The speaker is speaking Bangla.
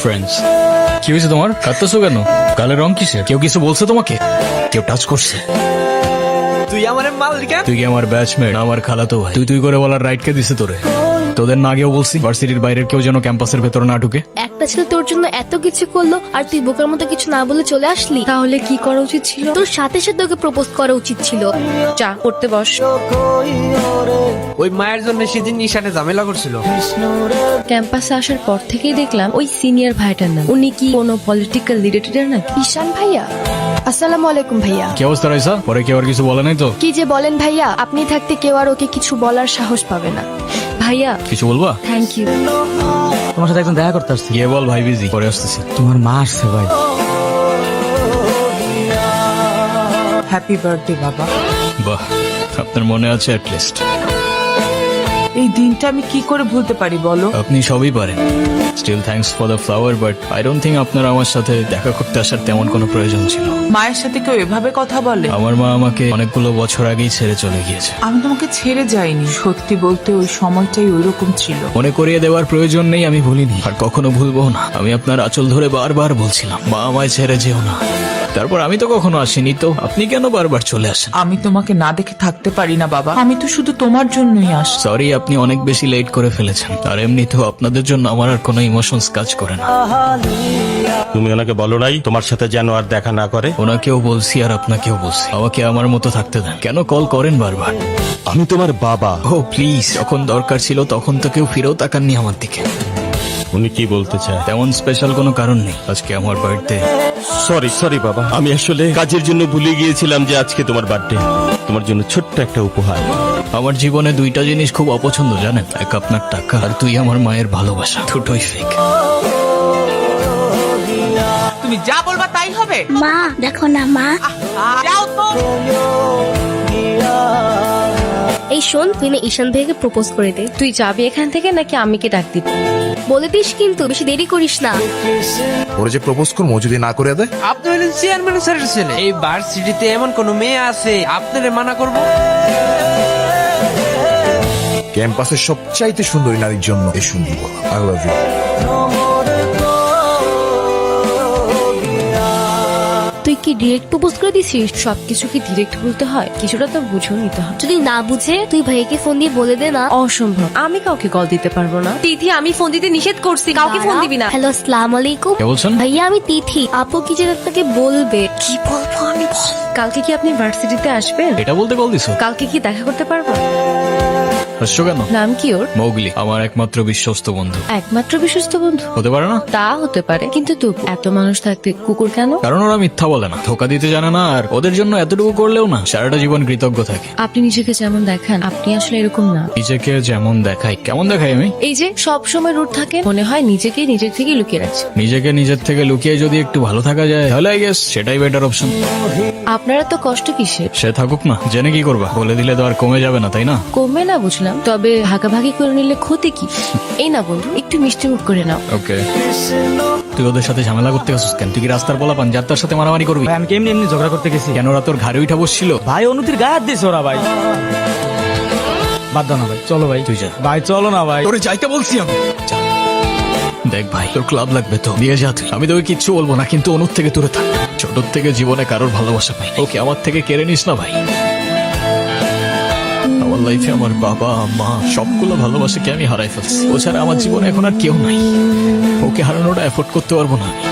ফ্রেন্ডস। কি হয়েছে তোমার? কাঁদতেছো কেন? গালের রং কিসের? কেউ কিছু বলছে তোমাকে? কেউ টাচ করছে? তুই আমার মালিকা? তুই কি আমার ব্যাচমেট? আমার খালাতো ভাই। তুই করে বলার রাইট কে দিছে তোরে? তোদের না আগেও বলছি ভার্সিটির বাইরের কেউ যেন ক্যাম্পাসের ভেতর না ঢুকে। একটা ছেলে তোর জন্য এত কিছু করলো আর তুই বোকার মতো কিছু না বলে চলে আসলি। তাহলে কি করা উচিত ছিল? তোর সাথে সাথে ওকে প্রপোজ করা উচিত ছিল। চা করতে বস। ওই মায়ের জন্য সেদিন নিশানে ঝামেলা করছিল। ক্যাম্পাসে আসার পর থেকেই দেখলাম ওই সিনিয়র ভাইটার নাম। উনি কি কোনো পলিটিক্যাল লিডার নাকি? ঈশান ভাইয়া, আসসালামু আলাইকুম ভাইয়া। কি অবস্থা রাইসা? পরে কেউ আর কিছু বলে নাই তো? কি যে বলেন ভাইয়া, আপনি থাকতে কেউ আর ওকে কিছু বলার সাহস পাবে না। ভাইয়া কিছু বলবা? Thank you. তোমার সাথে একজন দেখা করতে আসছি। গিয়ে বল ভাই বিজি, পরে আসতেছি। তোমার মা আসছে ভাই। হ্যাপি বার্থডে বাবা। বাহ, আপনার মনে আছে অ্যাট লিস্ট। এই দিনটা আমি কি করে ভুলতে পারি বলো? আপনি সবই পারেন। Still thanks for the flower, but I don't think আপনার আমার সাথে দেখা করতে আসার তেমন কোনো প্রয়োজন ছিল। মায়ের সাথে কেউ এভাবে কথা বলে? আমার মা আমাকে অনেকগুলো বছর আগেই ছেড়ে চলে গিয়েছে। আমি তোমাকে ছেড়ে যাইনি, সত্যি বলতে ওই সময়টাই ওইরকম ছিল। মনে করিয়ে দেওয়ার প্রয়োজন নেই, আমি ভুলিনি আর কখনো ভুলবো না। আমি আপনার আঁচল ধরে বারবার বলছিলাম, মা আমায় ছেড়ে যেও না। তারপর আমি তো কখনো আসিনি, তো আপনি কেন বারবার চলে আসেন? আমি তোমাকে না দেখে থাকতে পারি না বাবা, আমি তো শুধু তোমার জন্যই আসি। সরি, আপনি অনেক বেশি লেট করে ফেলেছেন। আর এমনিতেও আপনাদের জন্য আমার আর কোনো ইমোশনস কাজ করে না। তুমি ওনাকে বলো নাই তোমার সাথে যেন আর দেখা না করে? ওনাকেও বলছি আর আপনাকেও বলছি, আমাকে আমার মতো থাকতে দেন। কেন কল করেন বারবার? আমি তোমার বাবা। ও প্লিজ, যখন দরকার ছিল তখন তো কেউ ফিরেও তাকাননি আমার দিকে। উনি কি বলতে চায়? তেমন স্পেশাল কোনো কারণ নেই, আজকে আমার বার্থডে। সরি বাবা, আমি আসলে কাজের জন্য ভুলে গিয়েছিলাম যে আজকে তোমার বার্থডে। তোমার জন্য ছোট্ট একটা উপহার। আমার জীবনে দুইটা জিনিস খুব অপছন্দ জানেন, এক আপনার টাকা আর তুই আমার মায়ের ভালোবাসা। দুটোই ফেক। তুমি যা বলবা তাই হবে। মা দেখো না মা। যাও তো। এই শোন, তুই না ঈশান ভাইকে প্রপোজ করে দে। তুই যাবি এখান থেকে নাকি আমিকে ডাক দিব? বলে দিস কিন্তু, বেশি দেরি করিস না। ওরা যে প্রপোজ করবো যদি না করে দেয়? আপনি হলেন চেয়ারম্যান স্যারের ছেলে। এই ভার্সিটিতে এমন কোন মেয়ে আছে আপনারে মানা করবো? ক্যাম্পাসের সবচাইতে সুন্দরী নারীর জন্য এই সুন্দর বলা আই লাভ ইউ। তুই কি ডিরেক্ট প্রপোজ করে দিছিস? সবকিছু কি ডিরেক্ট বলতে হয়? কিছুটা তো বুঝেও নিতে হয়। যদি না বুঝে তুই ভাইকে ফোন দিয়ে বলে দে না। অসম্ভব, আমি কাউকে কল দিতে পারবো না। তিথি, আমি ফোন দিতে নিষেধ করছি, কাউকে ফোন দিবি না। হ্যালো, আসসালামু আলাইকুম। কে বলছেন? ভাইয়া আমি তিথি। আপু কি যেন আপনাকে বলবে। কি বলবো আমি? কালকে কি আপনি ভার্সিটিতে আসবেন? এটা বলতে কল দিছো? কালকে কি দেখা করতে পারবো? হাসছো কেন? নাম কি ওর? মৌগলি, আমার একমাত্র বিশ্বস্ত বন্ধু। একমাত্র বিশ্বস্ত বন্ধু হতে পারে না? তা হতে পারে, কিন্তু তবু এত মানুষ থাকতে কুকুর কেন? কারণ ওরা মিথ্যা বলে না, ধোকা দিতে জানে না, আর ওদের জন্য এতটুকু করলেও না সারাটা জীবন কৃতজ্ঞ থাকে। আপনি নিজেকে যেমন দেখান, আপনি আসলে এরকম না। নিজেকে যেমন দেখাই? কেমন দেখাই আমি? এই যে সব সময় রুট থাকে, মনে হয় নিজেকে নিজের থেকে লুকিয়ে রাখছে। নিজেকে নিজের থেকে লুকিয়ে যদি একটু ভালো থাকা যায় তাহলে আই গেস সেটাই বেটার অপশন। আপনারা তো কষ্ট কিসের? সে থাকুক না, জেনে কি করবা? বলে দিলে তো আর কমে যাবে না, তাই না? কমবে না বুঝলাম, তবে ভাগাভাগি করে নিলে ক্ষতি কি? এই না বন্ধু, একটু মিষ্টি মুখ করে নাও। ওকে, তুই ওদের সাথে ঝামেলা করতে গেছিস কেন? তুই কি রাস্তার পোলাপান যার তার সাথে মারামারি করবি? ভাই আমি কেমনি এমনি ঝগড়া করতে গেছি। কেন ওরা তোর ঘাড়ে উঠা বসছিল? ভাই অনুতির গায়ে হাত দিয়েছে ওরা ভাই। বাদ দাও না ভাই, চলো ভাই। তুই যা ভাই চলো না ভাই। তোরে যাইতে বলছি আমি। যা। দেখ ভাই, তোর ক্লাব লাগবে তো দিয়ে যা তুই। আমি তোকে কিচ্ছু বলবো না, কিন্তু অনুর থেকে দূরে থাক। ছোট থেকে জীবনে কারোর ভালোবাসা পাই, ওকে আমার থেকে কেড়ে নিস না ভাই। আমার লাইফে আমার বাবা মা সবগুলো ভালোবাসাকে আমি হারাই ফেলছি। ও ছাড়া আমার জীবনে এখন আর কেউ নাই। ওকে হারানোটা এফোর্ড করতে পারবো না আমি।